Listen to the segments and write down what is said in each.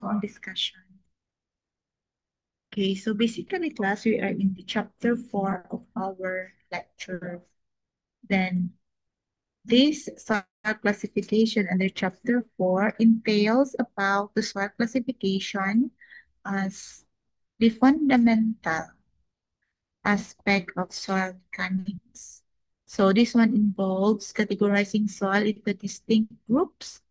on discussion. Okay, so basically, class, we are in the chapter 4 of our lecture. Then, this soil classification under chapter 4 entails about the soil classification as the fundamental aspect of soil mechanics. So, this one involves categorizing soil into distinct groups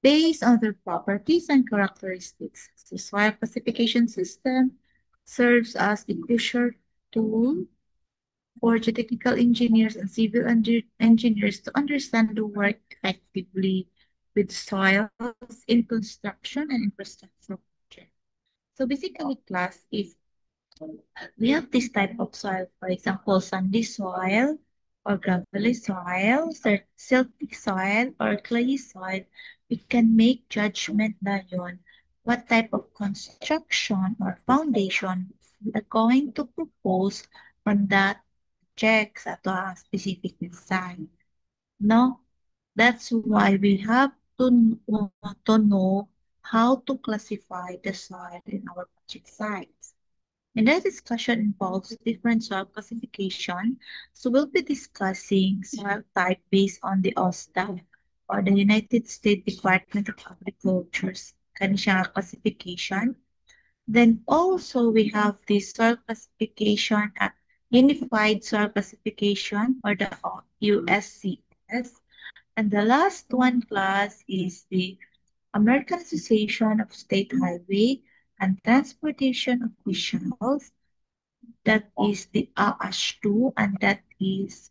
based on their properties and characteristics. The soil classification system serves as the crucial tool for geotechnical engineers and civil engineers to understand the work effectively with soils in construction and infrastructure projects. So basically, class, if we have this type of soil, for example, sandy soil or gravelly soil, silty soil or clayey soil, we can make judgment na yun what type of construction or foundation we are going to propose on that check sa to a specific design. No? That's why we have to know how to classify the soil in our project sites. And that discussion involves different soil classification. So we'll be discussing soil type based on the OSDA or the United States Department of Agriculture's kaniyang classification. Then also we have the soil classification, Unified Soil Classification or the USCS. And the last one class is the American Association of State Highway and Transportation Officials. That is the AASH2 and that is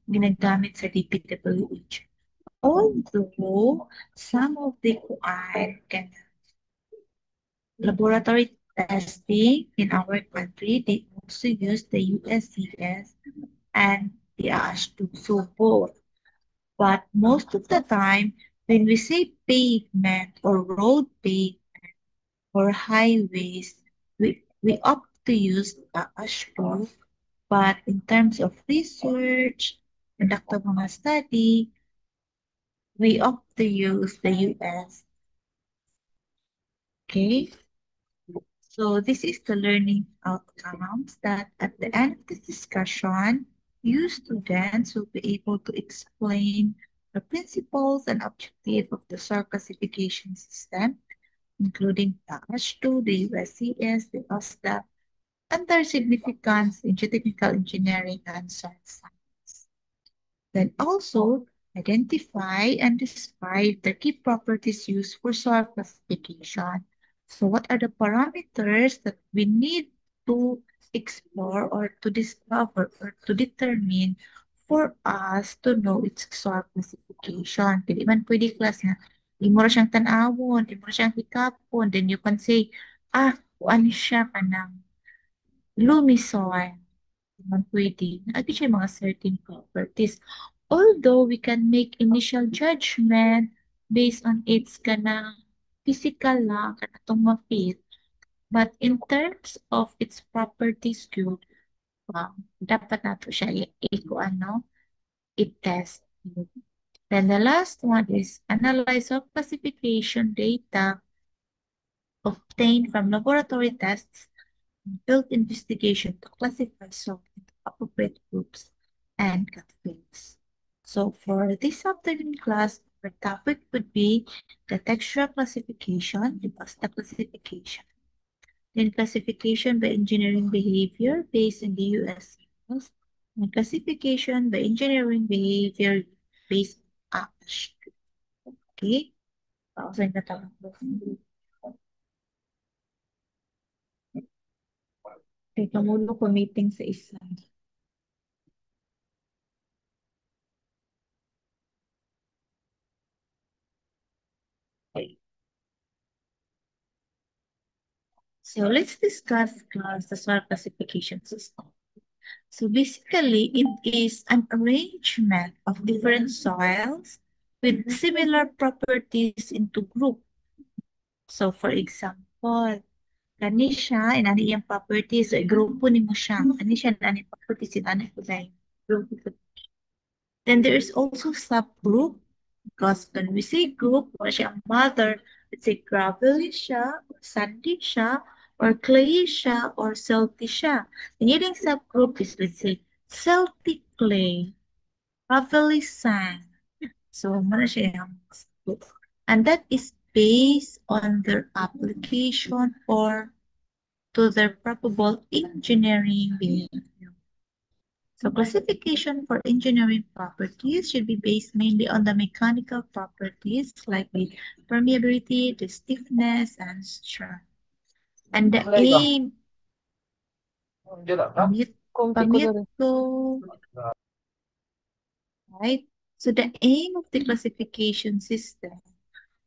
ginagamit sa DPWH. Although some of the kuan can laboratory testing in our country, they also use the USCS and the AASH2. So both. But most of the time, when we say pavement or road pavement or highways, we opt to use the AASH2. But in terms of research, conduct of mga study, we opt to use the US. Okay, so this is the learning outcomes that at the end of this discussion, you students will be able to explain the principles and objectives of the soil classification system, including the AASH2, the USCS, the OSDA, and their significance in geotechnical engineering and soil science. Then also identify and describe the key properties used for soil classification. So what are the parameters that we need to explore or to discover or to determine for us to know its soil classification? Pili man pwede class na, di mo ra siyang tanawon, di mo ra siyang hikapon, then you can say, kuan siya kanang loamy soil. Naman pwede. Naagi siya mga certain properties. Although we can make initial judgment based on its kanang physical lang, kanatong ma-fit. But in terms of its properties good, dapat nato siya i-ano, i-test. Then the last one is analyze of classification data obtained from laboratory tests built investigation to classify salt into appropriate groups and categories. So for this afternoon class, our topic would be the textual classification, the PASTA classification. Then classification by engineering behavior based in the US rules, and classification by engineering behavior based on ASH. Okay? Pausahin na tayo. Okay, kamulo ko meeting sa isa. Okay. So let's discuss class the soil classification system. So basically, it is an arrangement of different soils with similar properties into group. So for example, kani siya, inani iyang properties, so grupo ni mo siya. Kani siya, inani properties, inani ko na group. Then there is also subgroup because when we say group, wala siya mother let's say gravelly siya, or sandy siya, or clayey siya, or silty siya. The leading subgroup is, let's say, silty clay, gravelly sand. So, muna siya yung subgroup. And that is based on their application or to their probable engineering behavior. So classification for engineering properties should be based mainly on the mechanical properties like the permeability, the stiffness, and strength. And the aim, pamit, pamit ko, right? So the aim of the classification system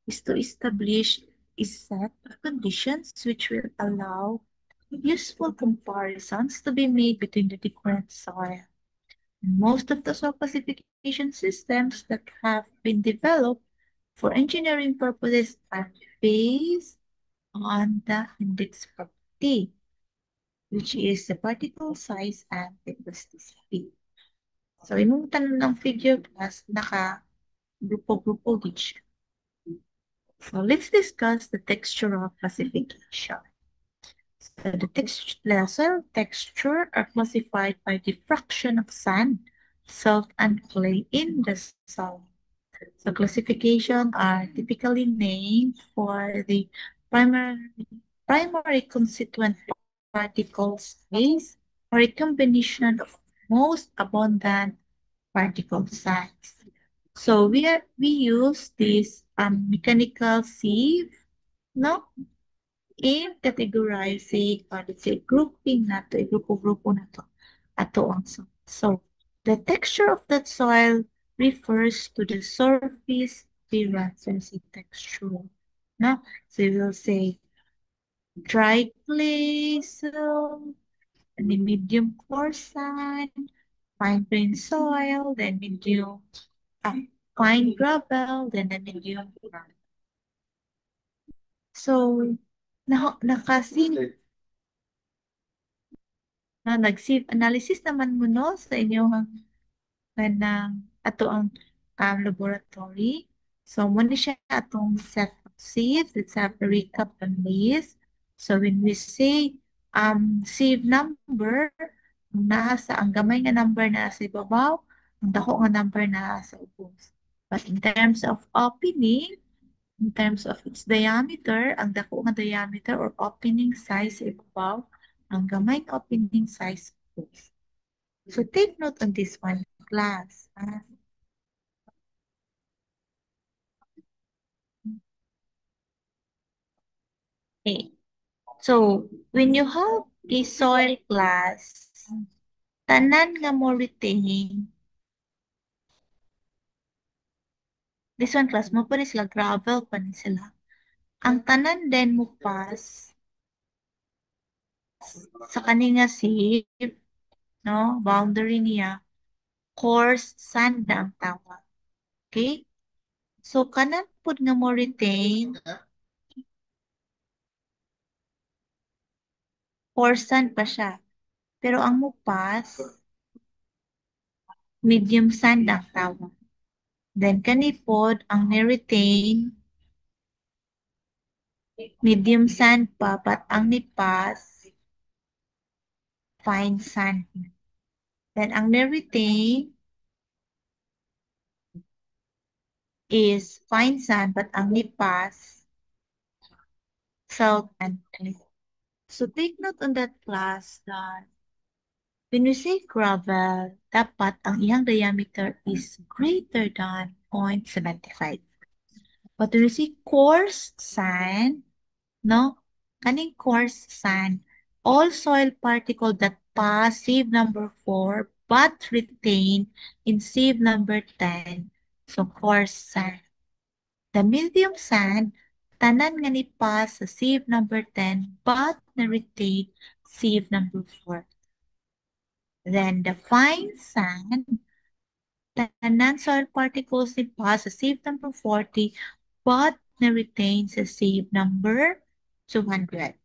is to establish a set of conditions which will allow useful comparisons to be made between the different soil. Most of the soil classification systems that have been developed for engineering purposes are based on the index property, which is the particle size and the elasticity. So, imong tanan ng figure class, naka-grupo-grupo din siya. So, let's discuss the textural classification. So, the soil texture are classified by the fraction of sand, salt, and clay in the soil. So classification are typically named for the primary constituent particle size or a combination of most abundant particle size. So we use this mechanical sieve, no, in categorizing or let's say grouping nato, grupo-grupo nato ato ang soil. So the texture of that soil refers to the surface appearance and say texture. No? So you will say dry clay soil, and then medium coarse sand, fine grained soil, then medium fine gravel, then the medium ground. So nakasin na nag-sieve analysis naman mo no sa inyong kanang ato ang laboratory. So, muna siya atong set of sieves. Let's have a recap on this. So, when we say sieve number, ang gamay nga number na sa ibabaw, ang dako nga number na sa ubos. But in terms of opening, in terms of its diameter, ang dako nga diameter or opening size sa ibabaw, ang gamay nga opening size sa ubos. So, take note on this one, class. Okay. So, when you have a soil class, tanan nga mo retain, this one class mo pa ni sila, gravel pa ni sila. Ang tanan din mo pass sa kaninga sieve, no, boundary niya, coarse sand na ang tawag. Okay? So, kanan pud nga mo retain, coarse sand pa siya. Pero ang mo pass, medium sand ang tawag. Then, kanipod, ang ni-retain, medium sand pa, but ang nipas, fine sand. Then, ang ni-retain is fine sand, but ang nipas, salt and clay. So, take note on that class that when we say gravel, dapat ang iyang diameter is greater than 0.75. But when we say coarse sand, no? Kaning coarse sand, all soil particles that pass sieve number 4 but retain in sieve number 10. So, coarse sand. The medium sand, tanan nga ni pass sa sieve number 10 but na-retain sieve number 4. Then, the fine sand, tanan soil particles ni pass sa sieve number 40 but na-retain sa sieve number 200.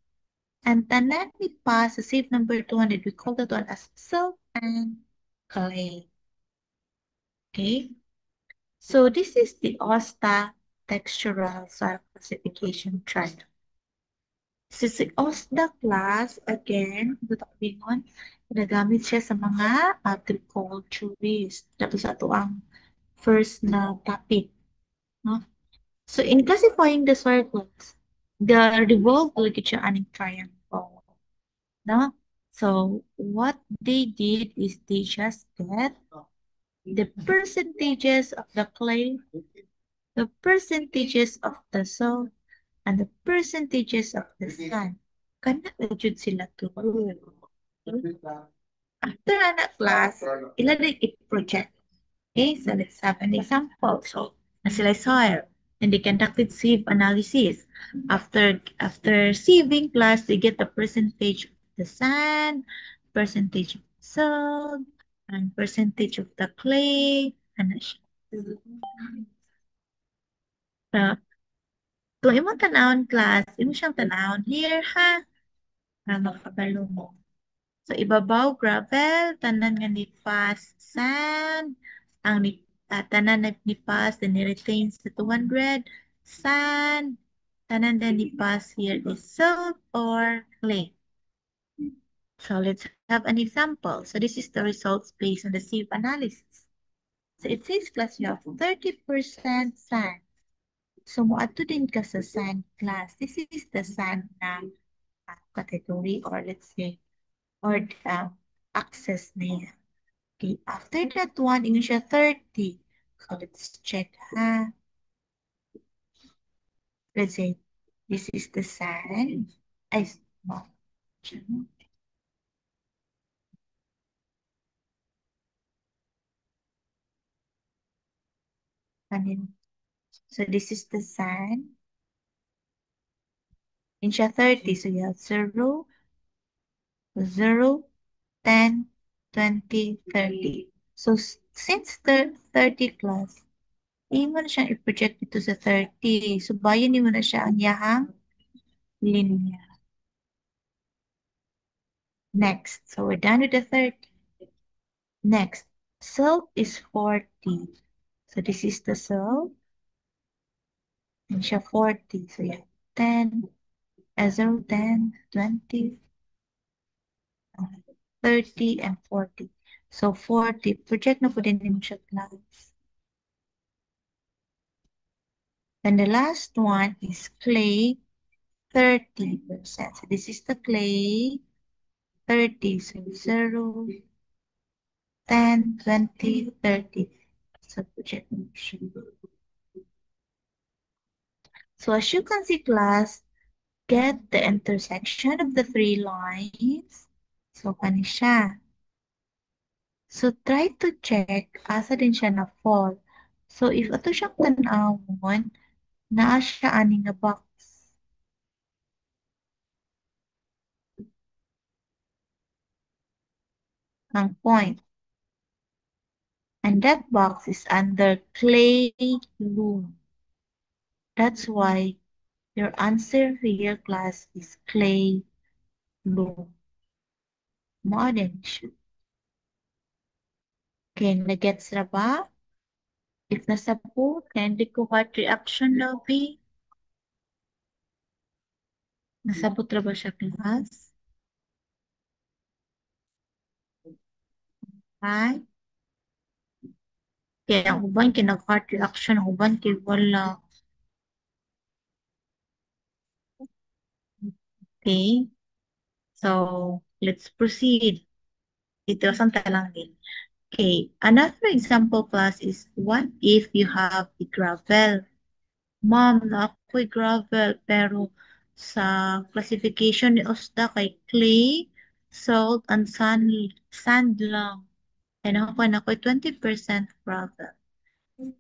And tanan ni pa sa sieve number 200, we call that one as silt and clay. Okay? So this is the OSTA textural soil classification chart. So, si OSDA class, again, dito ko bingon, ginagamit siya sa mga agriculturist. Tapos ato ang first na topic, no? So, in classifying the soil class, the revolved lagi siya aning triangle, no? So, what they did is they just get the percentages of the clay, the percentages of the soil, and the percentages of the sand. Kana na jud sila tulo. After na class, ila din i-project. Okay, so let's have an example. So, na sila soil, and they conducted sieve analysis. After sieving class, they get the percentage of the sand, percentage of salt, and percentage of the clay. Ano siya? So, kung imong tanawon class, imo siyang tanawon here ha, para makabalo mo. So, ibabaw, gravel, tanan nga nipas, sand, ang tanan na nipas, then ni-retain sa 200, sand, tanan na nipas here is salt or clay. So, let's have an example. So, this is the results based on the sieve analysis. So, it says class you have 30% sand. So, moadto din ka sa sand class. This is the sand na category or let's say, or access niya. Okay, after that one, yun siya 30. So, let's check ha. Let's say, this is the sand. Ay, no. So, this is the sand. Yun siya 30. So, you have 0, 0, 10, 20, 30. So, since the 30 class, hindi mo na siyang i-project ito sa 30. So, bayan mo na siya ang yahang linya. Next. So, we're done with the 30. Next. Salt is 40. So, this is the salt. And siya 40. So, yeah. 10, 0, 10, 20, 30, and 40. So, 40. Project na po din mo siya class. Then the last one is clay, 30%. So, this is the clay, 30. So, 0, 10, 20, 30. So, project mo siya. So, as you can see, class, get the intersection of the three lines. So, kani siya. So, try to check asa din siya na fall. So, if ato siyang tanawon, naa siya ani nga box. Ang point. And that box is under clay loom. That's why your answer here, class, is clay loom. Modern siya. Okay, nagets na ba? If nasa po, kindly ko heart reaction daw, be. Nasabot na ba siya, class? Hi? Kaya ang uban kinag-heart reaction, ang uban kay wala. Okay? So, let's proceed. Ito sa lang din. Okay, another example class is what if you have a gravel? Ma'am, na ako'y gravel, pero sa classification ni Osda kay clay, salt, and sand lang. And ako na ako'y 20% gravel.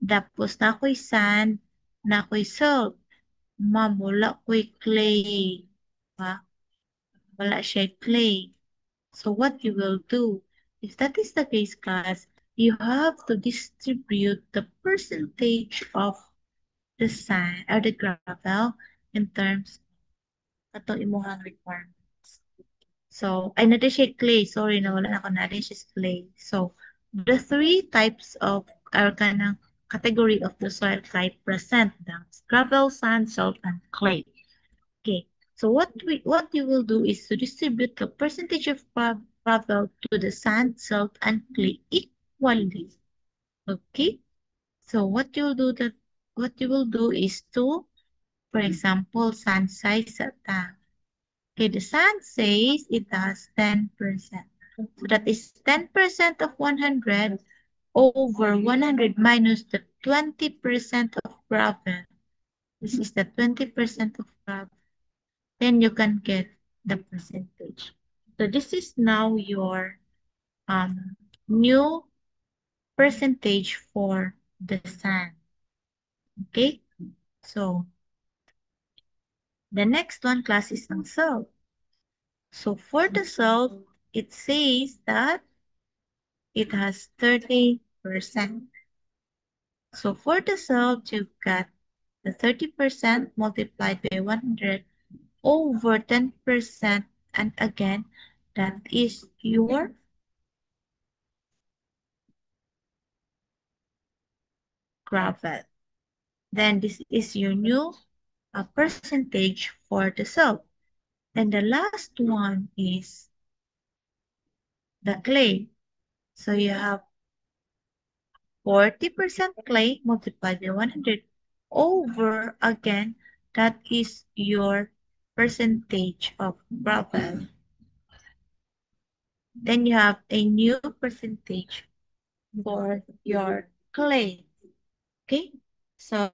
Tapos na ako'y sand, na ako'y salt. Ma'am, wala ako'y clay. Ha? Wala siya clay. So what you will do, if that is the case, class, you have to distribute the percentage of the sand or the gravel in terms of katong imuhang requirements. So, ay na siya clay. Sorry, nawala na ako na siya clay. So, the three types of or kanang category of the soil type present. That's gravel, sand, salt, and clay. Okay, so what you will do is to distribute the percentage of gravel to the sand, salt, and clay equally. Okay, so what you will do is to, for example, sand size at okay, the sand says it has 10%. So that is 10% of 100 over 100 minus the 20% of gravel. This is the 20% of gravel. Then you can get the percentage. So this is now your new percentage for the sand. Okay, so the next one class is on salt. So for the salt, it says that it has 30%. So for the salt, you've got the 30% multiplied by 100 over 10%. And again, that is your gravel. Then this is your new percentage for the salt. Then the last one is the clay. So you have 40% clay multiplied by 100 over, again, that is your percentage of gravel. Then you have a new percentage for your clay. Okay, so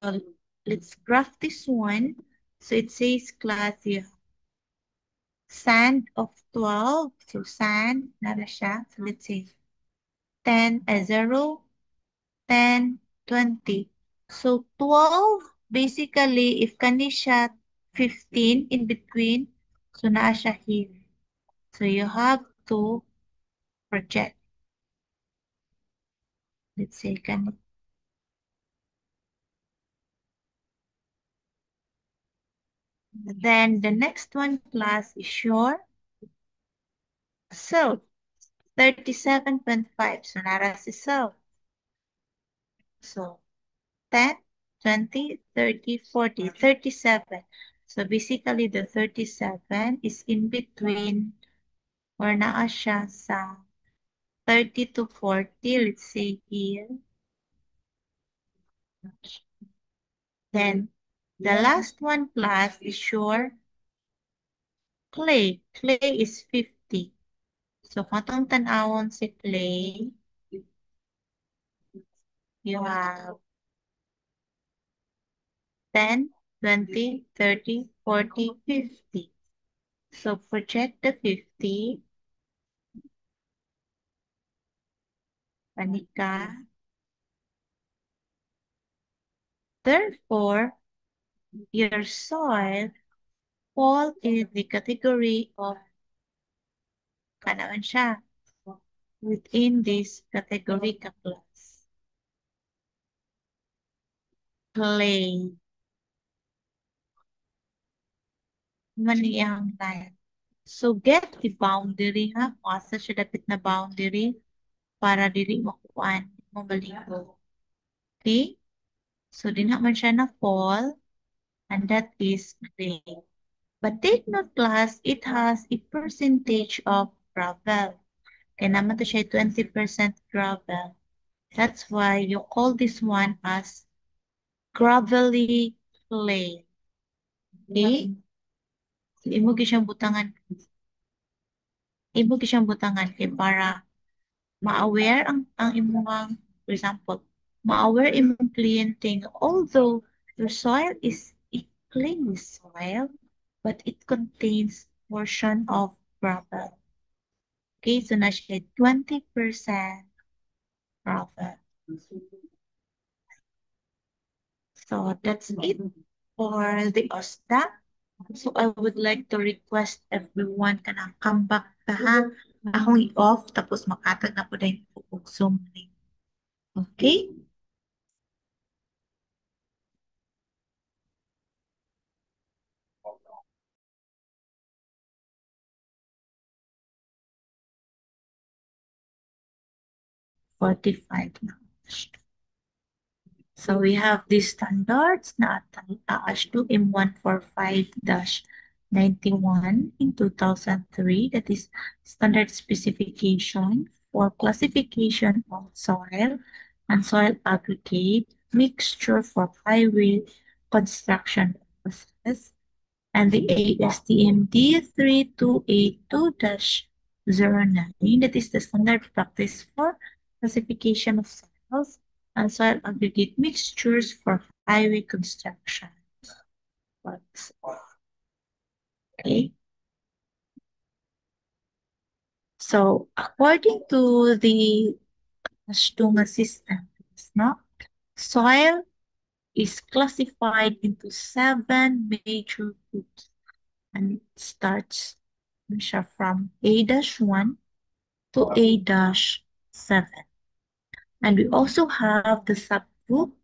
let's graph this one. So it says class you have sand of 12. So sand, nara siya. So let's say 10, 0, 10, 20. So 12, basically, if kani siya 15 in between, so naa siya here. So you have to project. Let's say kani. Then the next one class is your silt, 37.5. So nara si silt. So 10, 20, 30, 40, 37. So basically the 37 is in between or naa siya sa 30 to 40. Let's say here. Then the last one plus is your clay. Clay is 50. So kung itong tanawon si clay, you have 10, 20, 30, 40, 50. So project the 50. Panika. Therefore, your soil fall in the category of kanaman siya within this category ka class. Clay. Maniyang line. So get the boundary ha. Asa siya dapat na boundary para dili makuan mo baligo. Okay? So di naman siya na fall and that is clay. But take note class, it has a percentage of gravel. Kaya naman to siya 20% gravel. That's why you call this one as gravelly clay. Okay? So, imo siyang butangan. Imo siyang butangan kay para ma-aware ang imong, for example, ma-aware imong kliyente nga although your soil is a clay soil, but it contains portion of gravel. Okay, so na siya 20% gravel. So that's it for the OSDA. So I would like to request everyone ka na come back ta ha. Akong i-off tapos makatag na po dahil po Zoom link. Okay? $45 na. So we have these standards na AAS2M145-91 in 2003, that is standard specification for classification of soil and soil aggregate mixture for highway construction process, and the ASTM D3282-09, that is the standard practice for classification of soils and soil aggregate mixtures for highway construction. Okay. So according to the Ashtunga system, no, soil is classified into 7 major groups, and it starts siya from A-1 to A-7. And we also have the subgroup,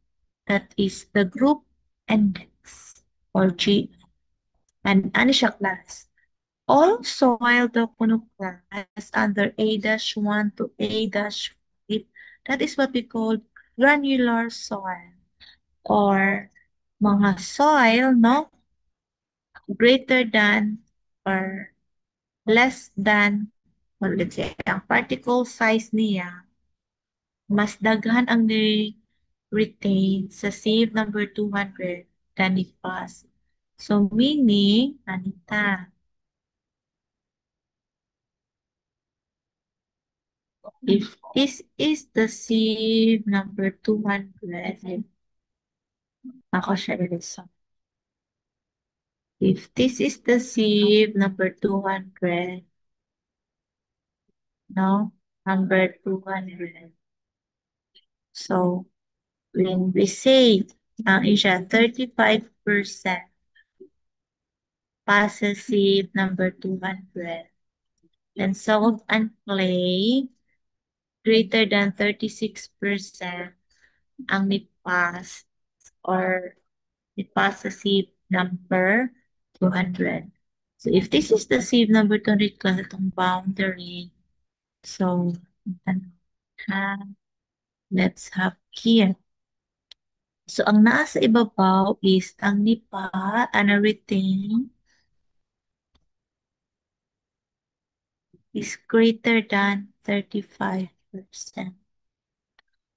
that is the group index or G. And ano siya class? All soil Docono class under A-1 to A-5, that is what we call granular soil, or mga soil, no, greater than or less than, or let's say, ang particle size niya, mas daghan ang ni-retain sa sieve number 200 than ipas. So meaning, anita, if this is the sieve number 200, ako siya ilisod. If this is the sieve number 200, no, number 200. So, when we say, siya, 35% possessive number 200, then salt and clay greater than 36% ang nipas or possessive number 200. So if this is the sieve number 200 class, itong boundary. So, let's have here. So, ang nasa ibabaw is ang nipa, retain is greater than 35%.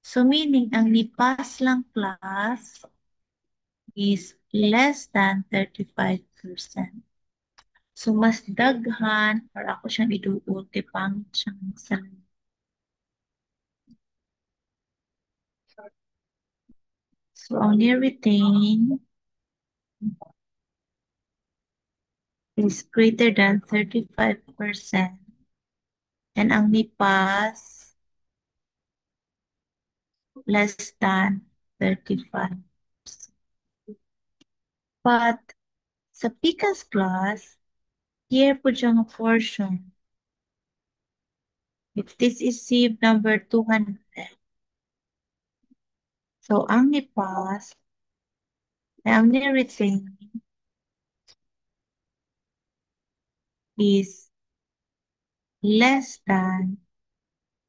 So, meaning, ang nipas lang class is less than 35%. So, mas daghan, or ako siyang iduul, tipang siyang sa. So, ang ni-retain is greater than 35%. And ang nipas less than 35%. But sa PCAS class, here po siyang portion. If this is sieve number 200. So, ang nipas, ang ni-retain is less than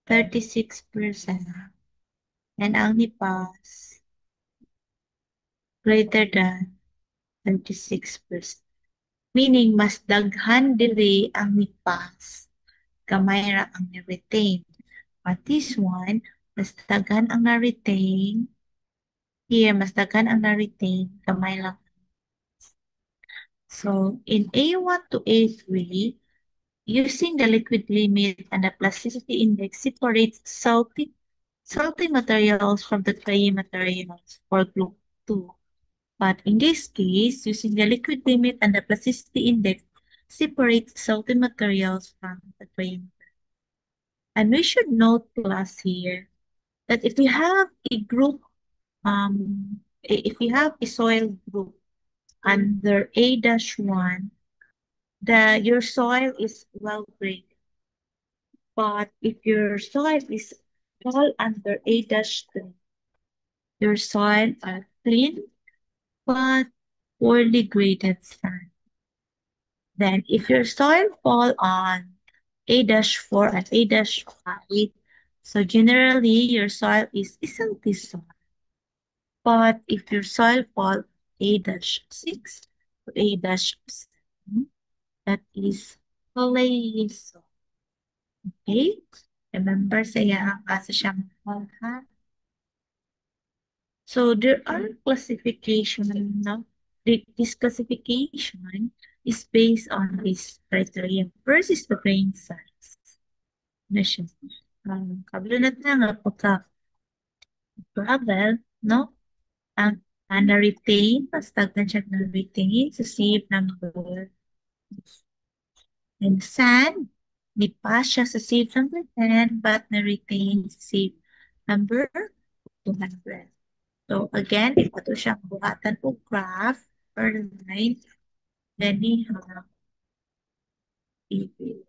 36%. And ang nipas greater than 36%. Meaning, mas daghan diri ang nipas, gamay ra ang ni-retain. But this one, mas daghan ang na-retain. Here, mas daghan ang na-retain, gamay lang. So, in A1 to A3, using the liquid limit and the plasticity index separates salty materials from the clayey materials for group 2. But in this case, using the liquid limit and the plasticity index separates salty materials from the clayey materials. And we should note, class, here that if we have a group, if we have a soil group under A-1, your soil is well graded. But if your soil is fall under A-3, your soil are clean but poorly graded sand. Then if your soil fall on A-4 and A-5, so generally your soil is silty soil. But if your soil fall A-6 to A-7, that is clay soil. Okay? Remember, saya ang asa siya mahal, ha? So there are classification, no? This classification is based on this criteria. First is the grain size. Ano siya? Kabulunod na nga pagka-gravel, no? Ang na-retain, pastagdan siya na-retain sa sieve number. And sand, nipa siya sa sieve number 10, but na-retain sa sieve number 200. So again, ito siyang buhatan o graph or line. Then we have equation.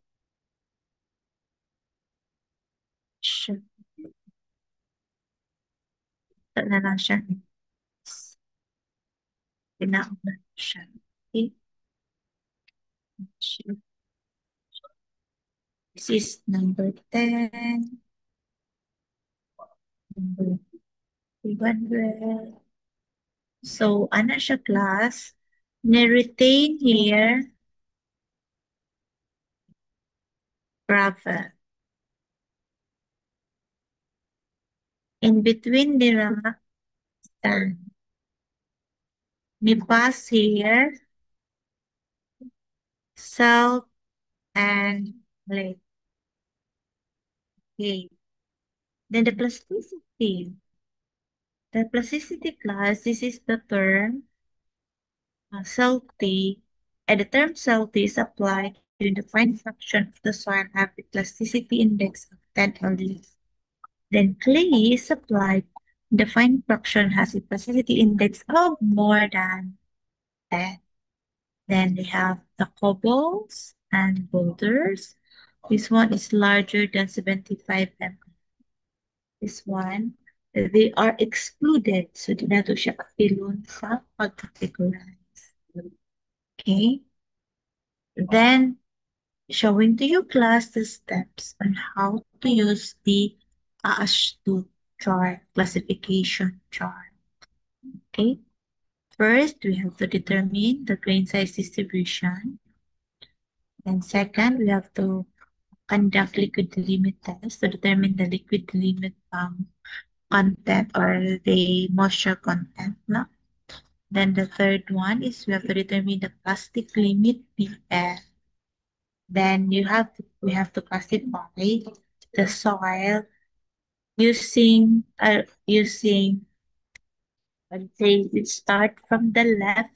Ito na lang siya. Pinauna siya. Okay. This is number 10. Number 200. So, ano siya class? Ni-retain here gravel. In between nila sand. Ni-pass here salt and clay. Okay. Then the plasticity. The plasticity class, this is the term salty, and the term salty is applied to the fine fraction of the soil have a plasticity index of 10 or less. Then clay is applied, the fine fraction has a plasticity index of more than 10. Then they have the cobbles and boulders. This one is larger than 75 mm. This one, they are excluded. So, di na to siya kapilon sa pag-categorize. Okay? Then, showing to you class the steps on how to use the AAS2 chart, classification chart. Okay? First, we have to determine the grain size distribution. And second, we have to conduct liquid limit test to determine the liquid limit content or the moisture content. No? Then the third one is we have to determine the plastic limit PF. Then we have to classify the soil using let's say we start from the left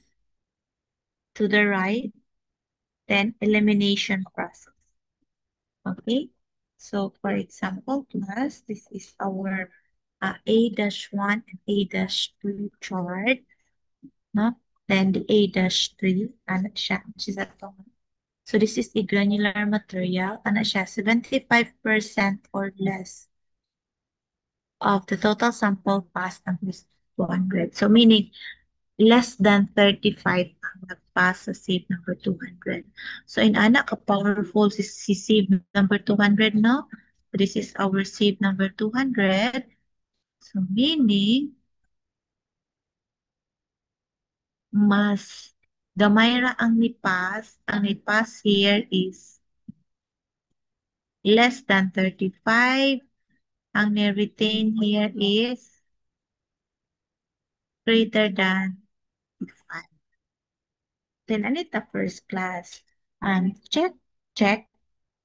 to the right, then elimination process. Okay, so for example, class, this is our A-1 and A-2 chart, no? Then the A-3, ano siya, which is so this is a granular material, ano siya, 75% or less of the total sample passed number is 200. So meaning less than 35 ang nagpass sa sieve number 200. So in anak, ka-powerful si sieve number 200, no? This is our sieve number 200. So meaning, mas gamay ra ang nipas. Ang nipas here is less than 35. Ang ni-retain here is greater than 5. Then, anit the first class? Check.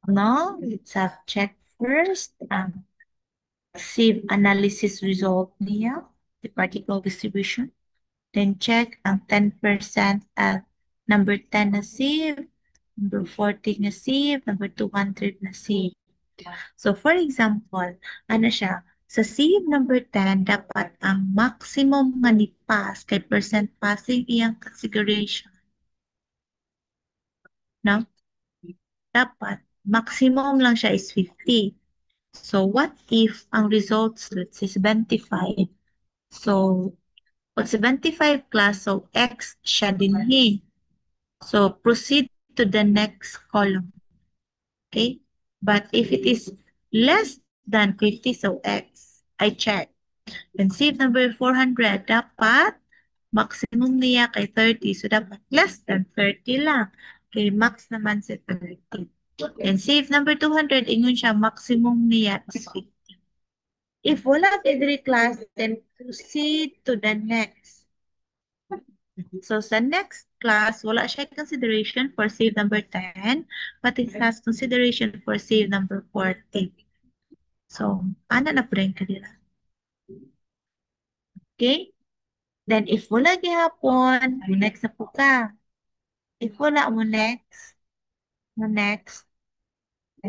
No, let's have check first. Sieve analysis result niya, the particle distribution. Then check ang 10% at number 10 na sieve, number 40 na sieve, number 200 na sieve. So, for example, ano siya? Sa sieve number 10, dapat ang maximum nga ni-pass kay percent passing iyang configuration. No? Dapat, maximum lang siya is 50. So, what if ang results, let's say 75? So, pag 75 class, so X siya din eh. So, proceed to the next column. Okay? But if it is less than 50, so X, I check. And save number 400, dapat maximum niya kay 30. So, dapat less than 30 lang. Okay, max naman si 30. And save number 200, ingon siya, maximum niya is 50. If wala every class, then proceed to the next. So sa next class, wala siya consideration for save number 10, but it has consideration for save number 40. So, ana na po rin kanila. Okay? Then, if wala gihapon, next na po ka. If wala mo next, then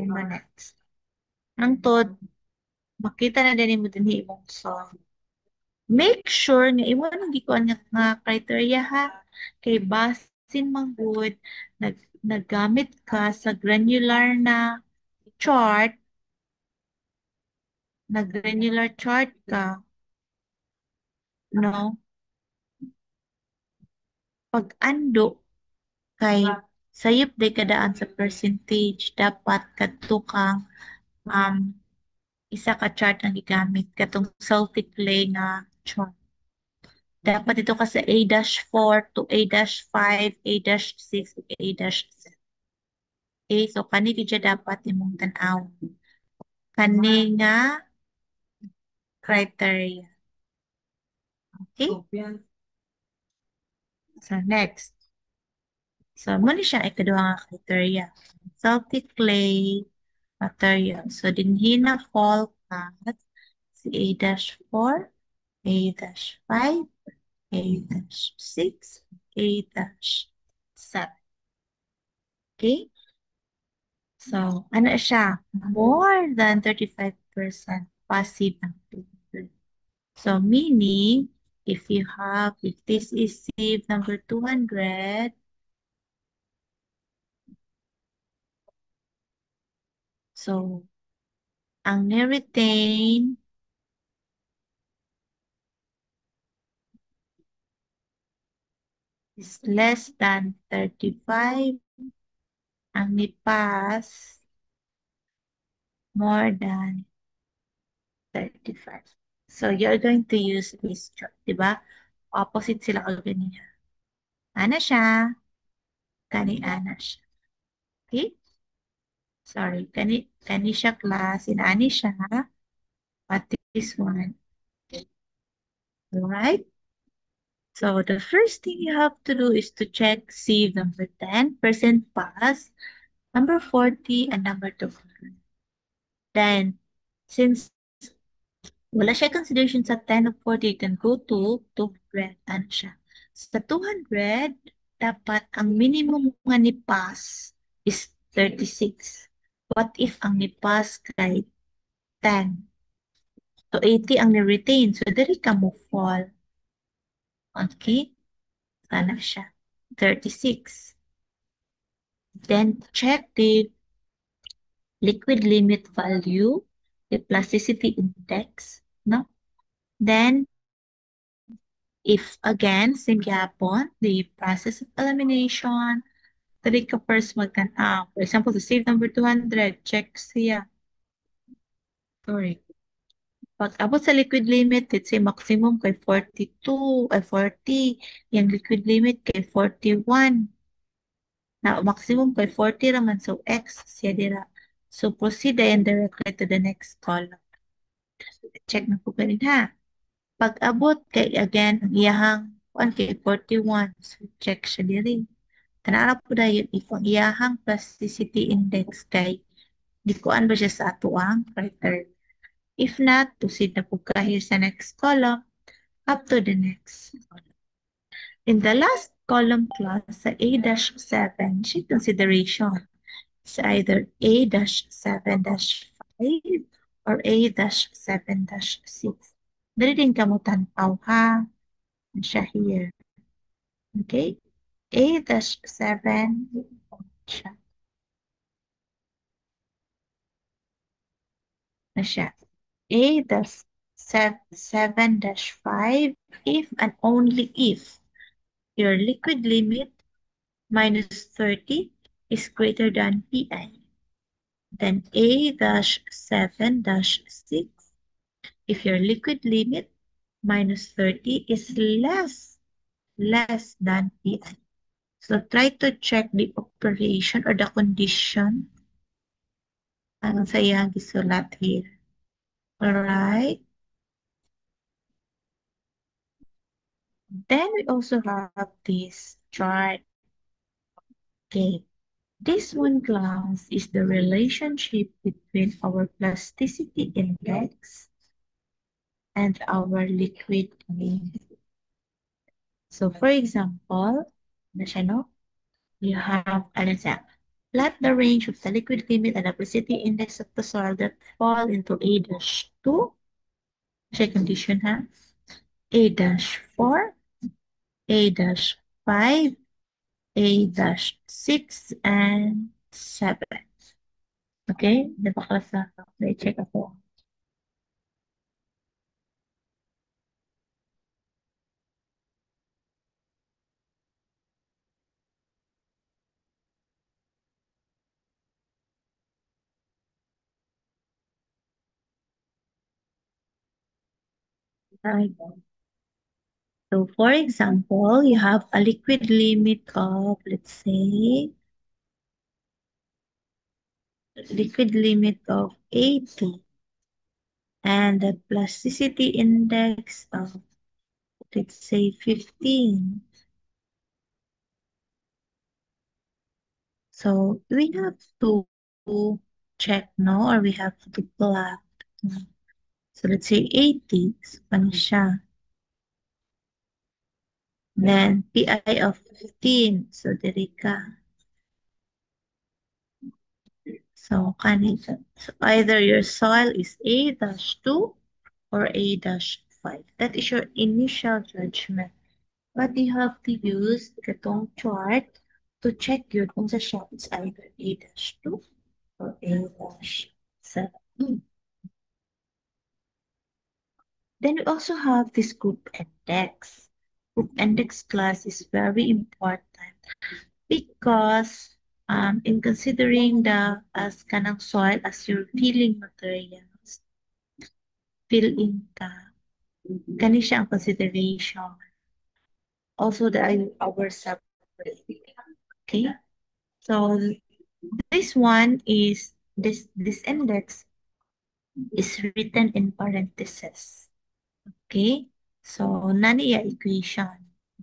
mo next. Ang tod, makita na din mo din imong song. Make sure nga iwan ang gikuan nga criteria ha. Kay basin man good, naggamit ka sa granular na chart, nag-granular chart ka, no? Pag ando kay sayop day kadaan sa percentage, dapat kadto kang um, isa ka chart ang gigamit katong self-play nga chart. Dapat ito ka sa A-4 to A-5, A-6, A-7. Okay, so kani gid dapat imong tan-aw. Kani nga criteria. Okay? So next. So mo ni siya ikaduha nga criteria. Salty clay material. So dinhi na fall path si A-4, A-5, A-6, A-7. Okay? So, ano siya? More than 35% passive ang tubig. So, meaning, if this is save number 200, so, ang ni-retain is less than 35. Ang ni-pass, more than 35. So, you're going to use this chart, di ba? Opposite sila kaganina. Ana siya, kani-ana siya. Okay? Sorry, kani siya class, inani siya, but this one. Alright? So the first thing you have to do is to check save number 10% pass, number 40, and number 200. Then, since wala siya consideration sa 10 of 40, you can go to 200. Ano siya? Sa 200, dapat ang minimum nga ni pass is 36. What if ang ni pass kay 10? So 80 ang ni-retain. So dili ka mo fall. Okay? Sana siya. 36. Then check the liquid limit value, the plasticity index, no? Then, if again, same yapon, the process of elimination, dili ka first magtanaw. For example, the save number 200, check siya. Sorry. Pag abot sa liquid limit, let's say maximum kay 42, 40. Yung liquid limit kay 41. Na maximum kay 40 raman. So, X siya dira. So, proceed and directly to the next column. Check na po ganun ha. Pag abot kay again, ang iyahang 1 kay 41. So, check siya diri. Tanara po dahil if ang iyahang plasticity index kay di ko ba siya sa atuang criteria. If not, proceed na po kahit sa next column up to the next column. In the last column class, sa A-7, sheet consideration. It's either A-7-5 or A-7-6. Dali din ka mo tanaw ha. Siya here. Okay? A-7 siya. Na siya. A-7-5 if and only if your liquid limit minus 30 is greater than PI. Then A-7-6 if your liquid limit minus 30 is less than pi. So try to check the operation or the condition ang sa iyang gisulat here. Alright. Then we also have this chart. Okay. This one class is the relationship between our plasticity index and our liquid mean. So for example, na siya, no? You have, ano siya, plot the range of the liquid limit and the plasticity index of the soil that fall into A-2. Siya condition, ha? A-4, A-5, A-6, and 7. Okay? Napakalasa ako. May check ako. Right. So for example, you have a liquid limit of, let's say, liquid limit of 80 and the plasticity index of, let's say, 15. So we have to check, no? Or we have to plot. So let's say 80. So paano siya? Then PI of 15. So diri ka. So kanina. So either your soil is A-2 or A-5. That is your initial judgment. But you have to use katong chart to check yun kung sa siya it's either A-2 or A-7. Then we also have this group index. Group index class is very important because in considering the as kanang soil as your filling materials, fill in ka, kani siya ang consideration. Also the our separate. Okay, so this one is this index is written in parentheses. Okay, so nani equation.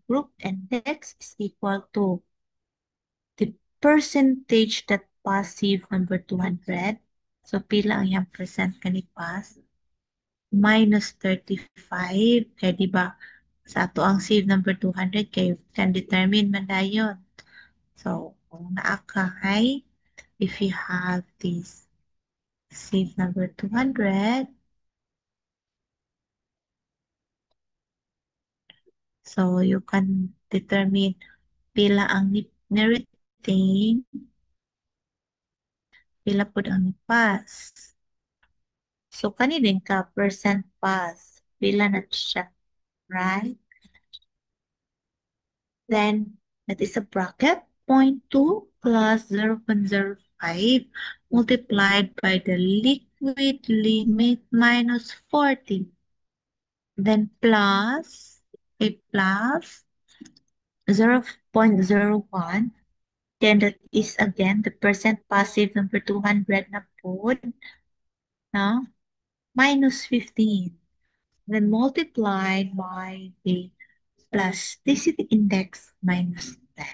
Group index is equal to the percentage that passive number 200. So pila ang yang percent kani pass minus 35 kay di ba sa ato ang save number 200 kay can determine man dayon. So kung naa kay if you have this save number 200, so you can determine pila ang ni-retain, pila pud ang ni-pass. So kani din ka percent pass, pila na siya, right? Then that is a bracket 0.2 plus 0.05 multiplied by the liquid limit minus 40. Then plus a plus 0.01. Then that is again the percent passive number 200 na po, no? Minus 15. Then multiplied by the plasticity index minus 10.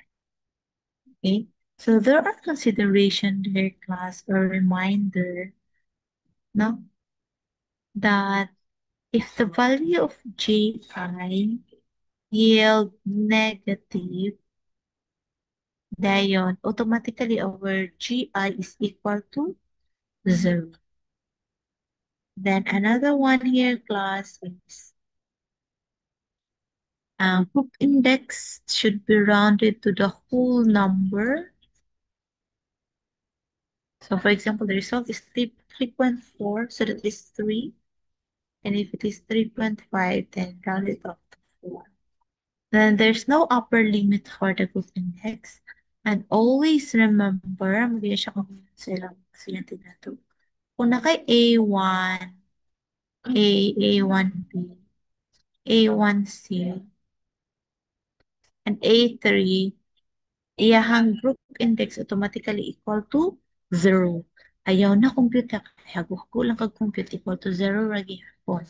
Okay, so there are consideration there, class, or reminder, no, that if the value of GI yield negative, then automatically our GI is equal to 0. Then another one here, class, is group index should be rounded to the whole number. So for example, the result is 3.4, so that is 3. And if it is 3.5, then round it up to 4. Then there's no upper limit for the group index. And always remember, magiging siya kung sila tinato. Kung naka A1, A1B, A1C, and A3, iyahang group index automatically equal to 0. Ayaw na compute ka, kaya ko lang kag-compute equal to 0 ra gihapon.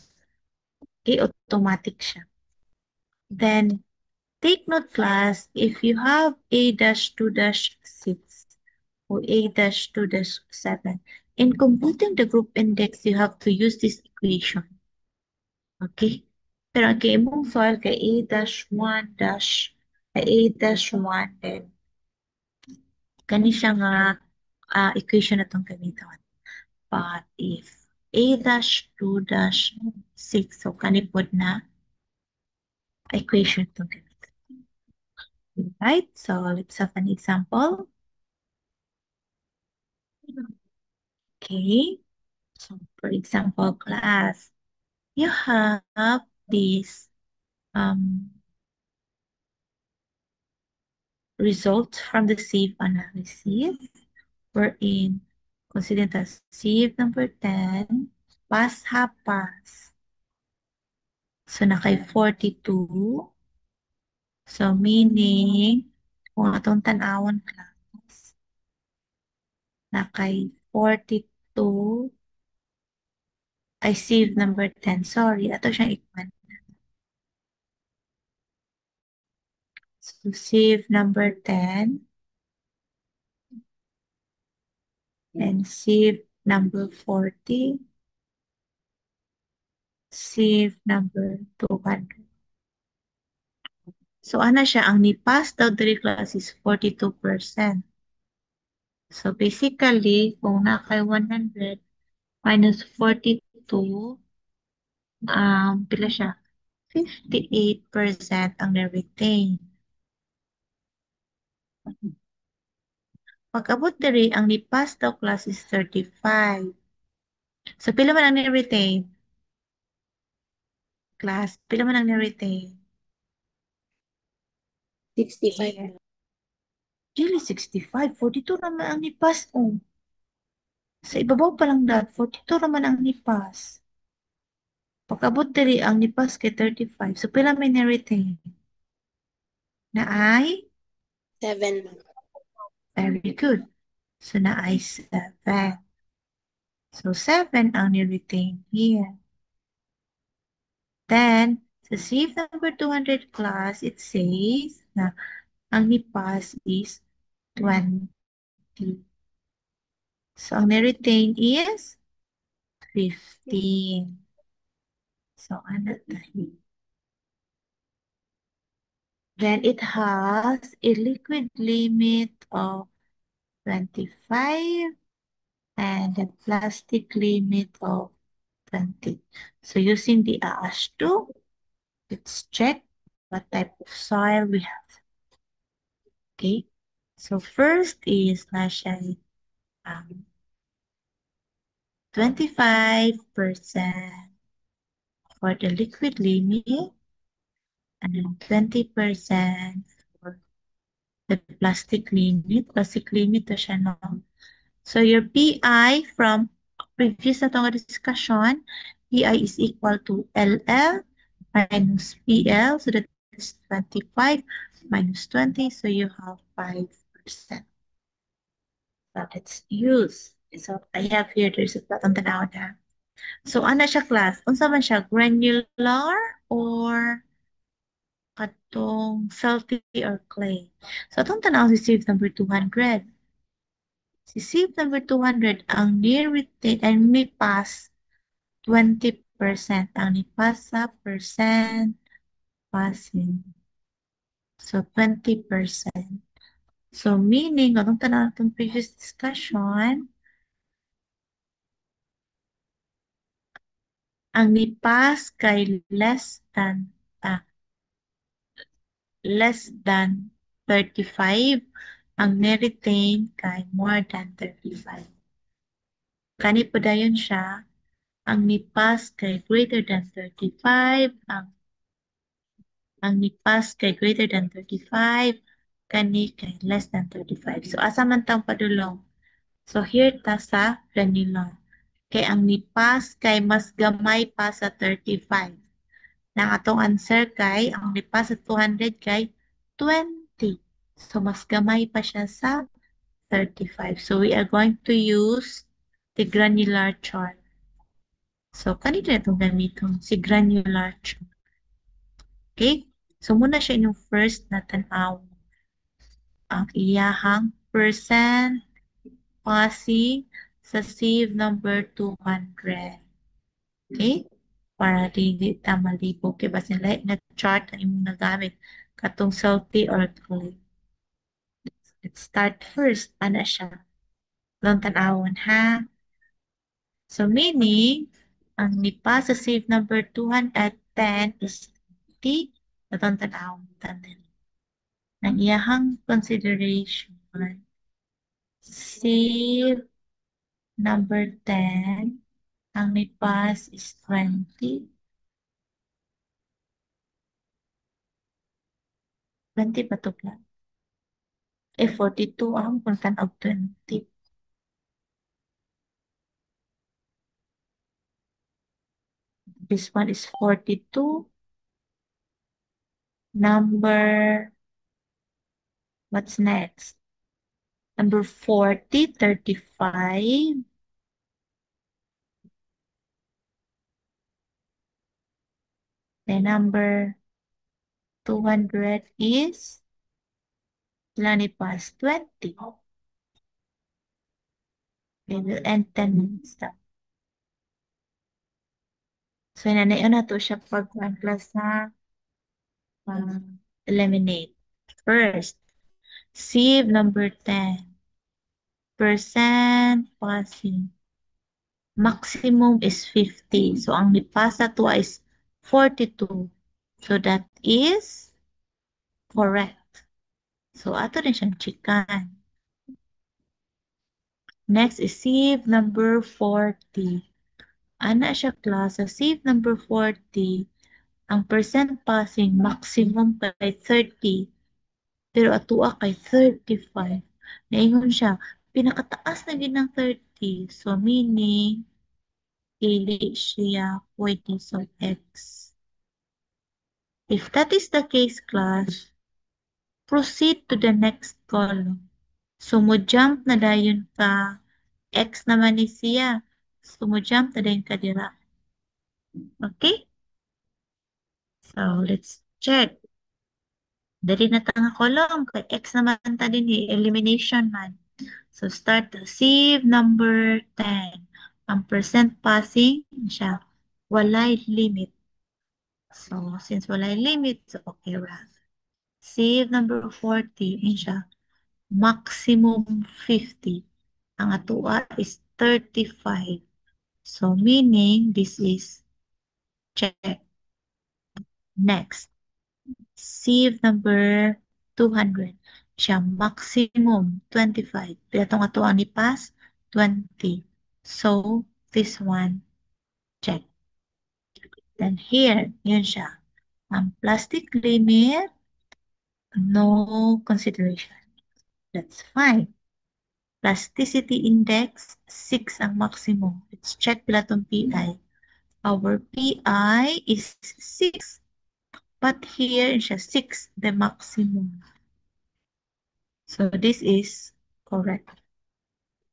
Okay, automatic siya. Then, take note class, if you have A-2-6 or A-2-7, in computing the group index, you have to use this equation. Okay? Pero ang imong solve kay A-1 then kani siya nga equation na itong gamiton. But if A-2-6, so kanipod na equation itong gamiton. Right? So let's have an example. Okay. So for example, class, you have this result from the sieve analysis. We're in consider the sieve number 10, pass half pass. So nakay 42. So meaning, kung atong tanawon class, nakay 42 ay sieve number 10. Sorry, ato siyang ikman. So sieve number 10 and sieve number 40, sieve number 200. So ana siya, ang ni-pass daw diri class is 42%. So basically, kung nakay 100 minus 42, pila siya? 58% ang na-retain. Pag-abot diri, ang ni-pass daw class is 35. So pila man ang ni-retain? Class, pila man ang ni-retain? 65. Really, 65. 42 naman ang ni-pass. Oh. Sa ibabaw pa lang dad, 42 naman ang ni-pass. Pag-abot diri, ang ni-pass kay 35. So pila may ni-retain? Na ay? 7. Very good. So na ay 7. So 7 ang ni-retain here. Then, sa sieve number 200 class, it says na ang ni-pass is 20. So ang ni-retain is 15. So ano tayo? Then it has a liquid limit of 25 and a plastic limit of 20. So using the AAS2, let's check what type of soil we have. Okay, so first is nasa 25% for the liquid limit and then 20% for the plastic limit. Plastic limit to siya, no? So your PI from previous na itong discussion, PI is equal to LL minus PL. So that's 25 minus 20. So you have 5%. So let's use. So I have here, there's a plot on the now na. So ano siya class? Unsa man siya? Granular or katong salty or clay? So itong tanaw si sieve number 200. Si sieve number 200 ang ni-retain and may pass 20%. Ang ni-pass sa percent passing. So 20%. So meaning, anong tanaw itong previous discussion, ang ni-pass kay less than 35, ang ni-retain kay more than 35. Kani po dayon siya, ang ni-pass kay greater than 35, ang ni-pass kay greater than 35, kani kay less than 35. So asa man tang padulong? So here ta sa granular. Kay ang ni-pass kay mas gamay pa sa 35. Na atong answer kay, ang lipas sa 200 kay 20. So, mas gamay pa siya sa 35. So, we are going to use the granular chart. So, kanina itong gamiton, si granular chart. Okay? So, muna siya yung first na tanaw. Ang iyahang percent passing sa sieve number 200. Okay? Para dili ta malibog kay basin lahi na chart ang imong nagamit katong salty or clean. Let's start first. Ana siya. Long tanawon ha. So meaning, ang nipa sa sieve number 210 is T. Atong tanawon tanan. Ang iyahang consideration. Sieve number 10. Ang nipas is 20. 20 pa to plan. 42 ang pagkan og 20. This one is 42. Number, what's next? Number 40, 35. Then number 200 is Lanipas 20. We will end 10 minutes now. So, inanayon na to siya pag class na eliminate. First, sieve number 10. Percent passing. Maximum is 50. So, ang nipasa to is 42. So, that is correct. So, ato rin siyang chikan. Next is sieve number 40. Ana siya class. Sa sieve number 40, ang percent passing maximum kay 30. Pero atua kay 35. Naingon siya, pinakataas na din ng 30. So, meaning, dili siya pwede sa X. If that is the case, class, proceed to the next column. So, mo-jump na dayon ka. X naman ni siya. So, mo-jump na dayon ka dira. Okay? So, let's check. Dali na nga column. Kay X naman ta din elimination man. So, start to sieve number 10. Ang percent passing siya. Walay limit. So, since walay limit, so okay ra. Sieve number 40, yun siya. Maximum 50. Ang atua is 35. So, meaning this is check. Next. Sieve number 200. Siya maximum 25. Pero itong atua ni pass 20. So, this one, check. Then here, yun siya. Ang plastic limit, no consideration. That's fine. Plasticity index, 6 ang maximum. Let's check pala itong PI. Our PI is 6. But here siya 6, the maximum. So this is correct.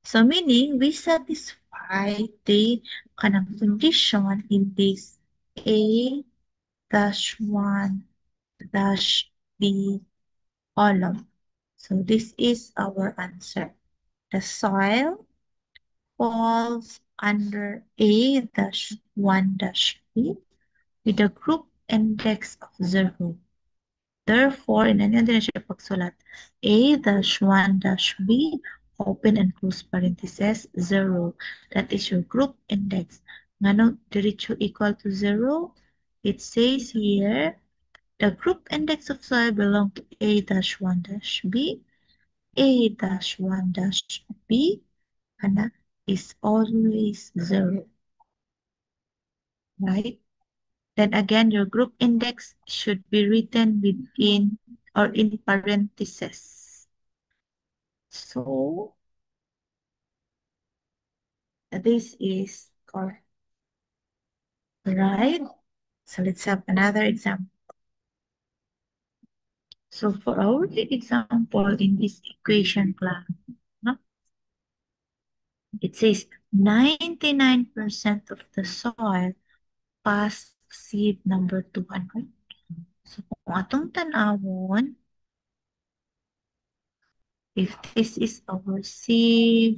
So meaning we satisfy the kanang condition in this A-1-B column. So this is our answer. The soil falls under A-1-B with a group index of 0. Therefore, inanyan din na siya pagsulat. A-1-B, open and close parentheses, 0. That is your group index. Ngano, diretso equal to 0? It says here, the group index of soil belong to A-1-B. A-1-B is always 0. Right? Then again, your group index should be written within or in parentheses. So, this is correct. Right? So let's have another example. So for our example in this equation class, no, it says 99% of the soil pass sieve number 200. So kung atong tanawon, if this is our sieve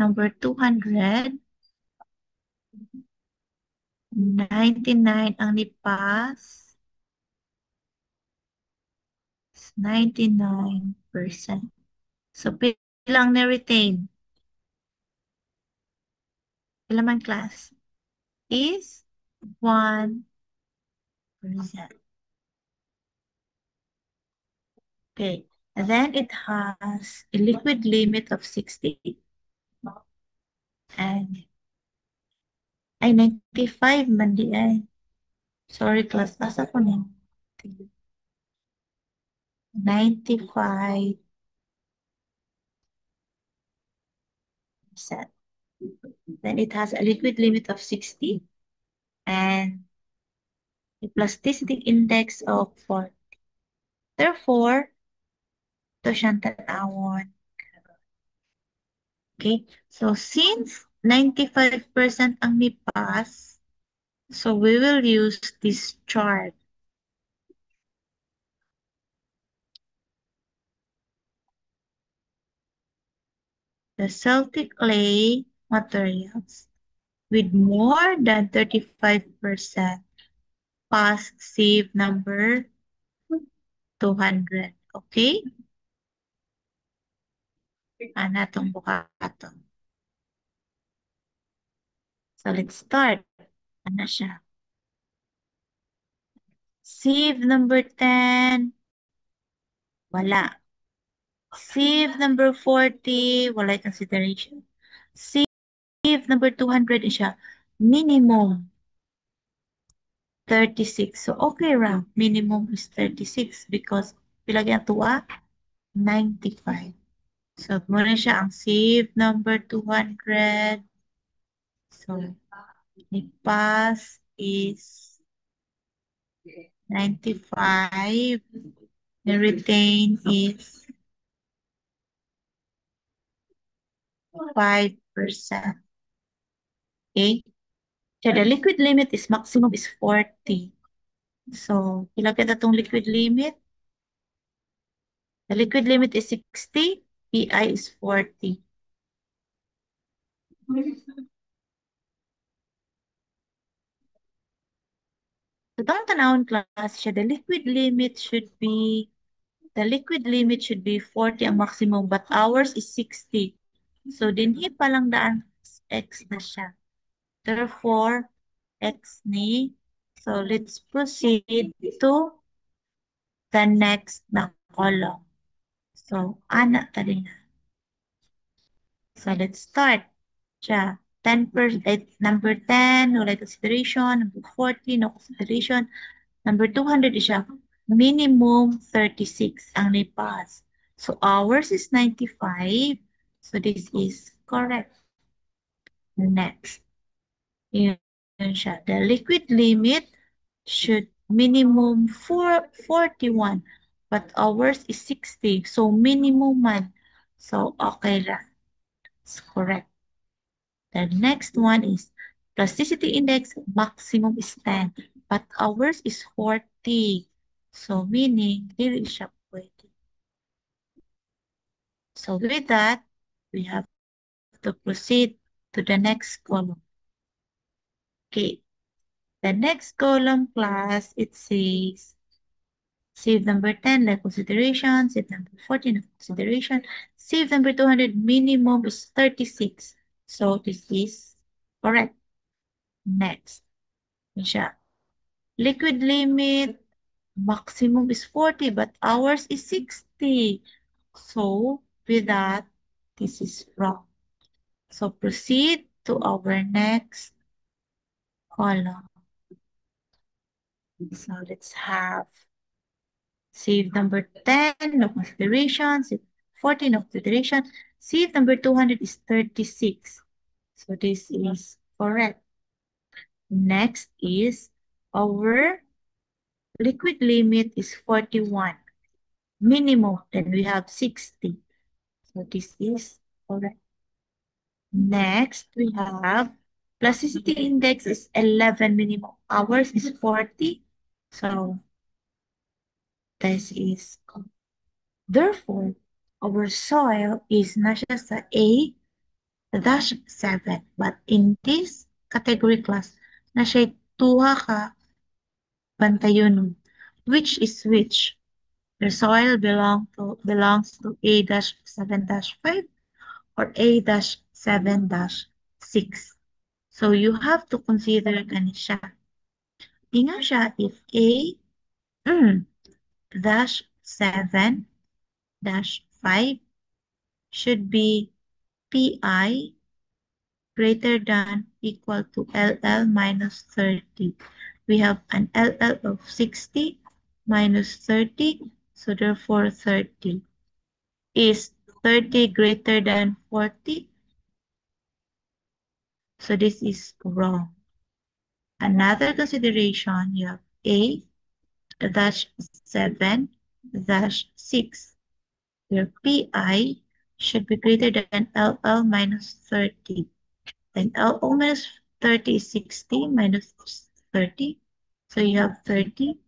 number 200, 99 ang lipas, 99%. So pilang na-retain? Pila man class? Is 1%. Okay, and then it has a liquid limit of 60 and ay 95 man di ay. Sorry class, asa ko na 95%. Then it has a liquid limit of 60 and a plasticity index of 4. Therefore, ito siyang tanawon. Okay, so since 95% ang nipas, so we will use this chart. The Celtic clay materials with more than 35% pass sieve number 200. Okay? Anatong bukato. So let's start. Ano siya? Sieve number 10, wala. Sieve number 40, wala consideration. Sieve number 200 is siya. Minimum 36. So okay ra. Minimum is 36 because pilagyan tuwa 95. So muna siya ang sieve number 200. So the pass is 95. The retain is 5%. Okay? So the liquid limit is maximum is 40. So, ilagay itong liquid limit. The liquid limit is 60. PI is 40. So, itong tanawon class siya, the liquid limit should be 40 ang maximum, but ours is 60. So, dinhi pa lang daan X na siya. Therefore, X ni. So, let's proceed to the next na column. So, ana tali na. So, let's start. Siya, 10%, number 10, wala consideration. Number 40, no consideration. Number 200 is siya, minimum 36 ang lipas. So, ours is 95. So, this is correct. Next. Yun siya. The liquid limit should minimum 41. But ours is 60. So, minimum man. So, okay ra. It's correct. The next one is plasticity index maximum is 10. But ours is 40. So, meaning, dili siya pwede. So, with that, we have to proceed to the next column. Okay. The next column class, it says, sieve number 10, like consideration. Sieve number 14, like consideration. Sieve number 200, minimum is 36. So, this is correct. Next. Yun siya. Liquid limit, maximum is 40, but ours is 60. So, with that, this is wrong. So, proceed to our next column. So, let's have sieve number 10, no consideration. Sieve 40, no consideration. Sieve number 200 is 36. So, this is correct. Next is our liquid limit is 41. Minimum, then we have 60. So this is correct. Next, we have plasticity index is 11 minimum. Ours is 40. So this is therefore our soil is not just a A-7. But in this category class, na siya tuha ka bantayunon. Which is which? The soil belongs to A-7-5 or A-7-6. So you have to consider gani siya. Inga siya if A-7-5 should be PI greater than equal to LL minus 30. We have an LL of 60 minus 30, so therefore 30. Is 30 greater than 40? So this is wrong. Another consideration, you have A dash 7 dash 6. Your PI should be greater than LL minus 30. Then LO minus 30 is 60 minus 30. So you have 30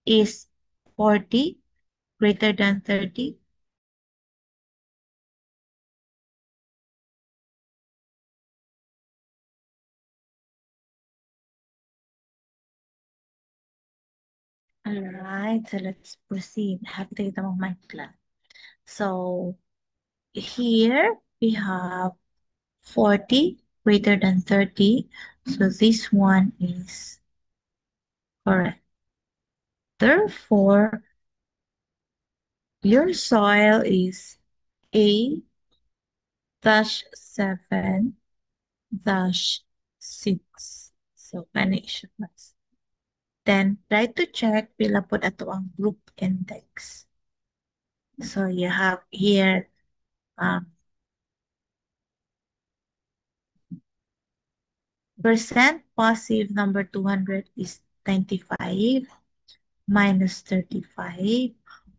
is 40 greater than 30. Alright, so let's proceed. Happy to kita my class. So here we have 40 greater than 30. So this one is correct. Therefore, your soil is A dash 7 dash 6. So, kani siya mas. Then, try to check pila po ato ang group index. So, you have here percent positive number 200 is 95 minus 35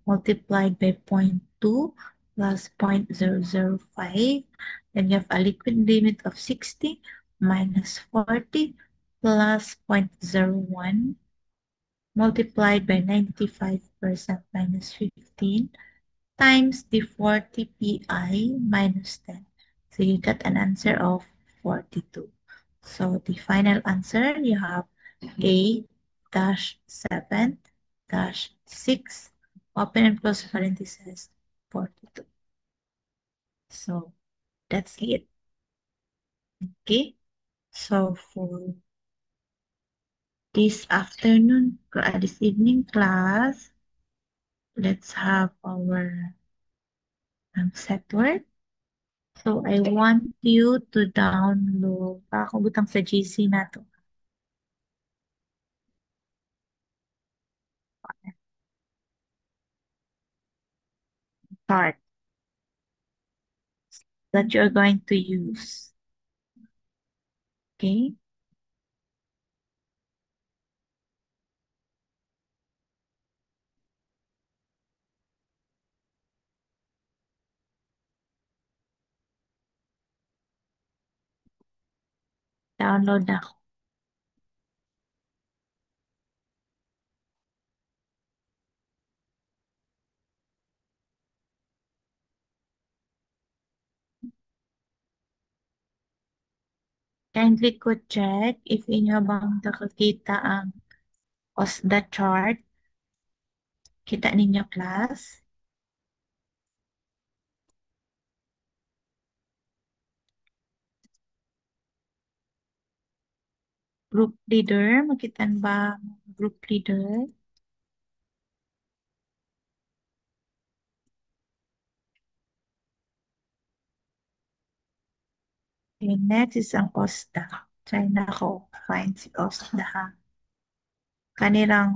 multiplied by 0.2 plus 0.005. Then you have a liquid limit of 60 minus 40 plus 0.01 multiplied by 95% minus 15 times the 40 pi minus 10. So you got an answer of 42. So the final answer, you have A dash 7 dash 6, open and close parentheses, 42. So that's it. Okay. So for this afternoon, this evening class, let's have our set work. So I want you to download. Ako butang sa GC na to. Part that you're going to use. Okay. Download na ako. Kindly ko check if inyo bang nakakita ang OSDA chart. Kita ninyo class. Group leader, makitan ba group leader? Okay, next is ang OSDA. Try na ako find si OSDA ha. Kanilang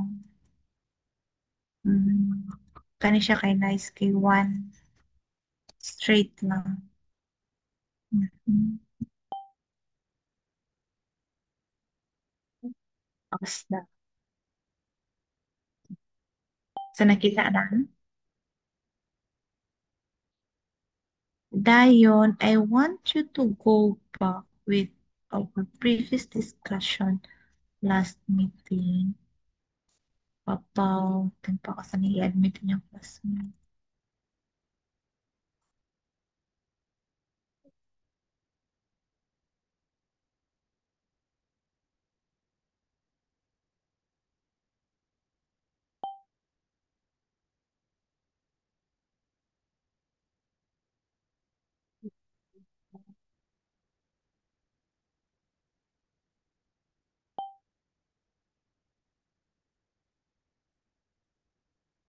kani siya kay nice kay 1 straight lang. Mhm. As na. So, nakita na? Dayon, I want you to go back with our previous discussion last meeting about, pa kasi ni-admit niyang classmate.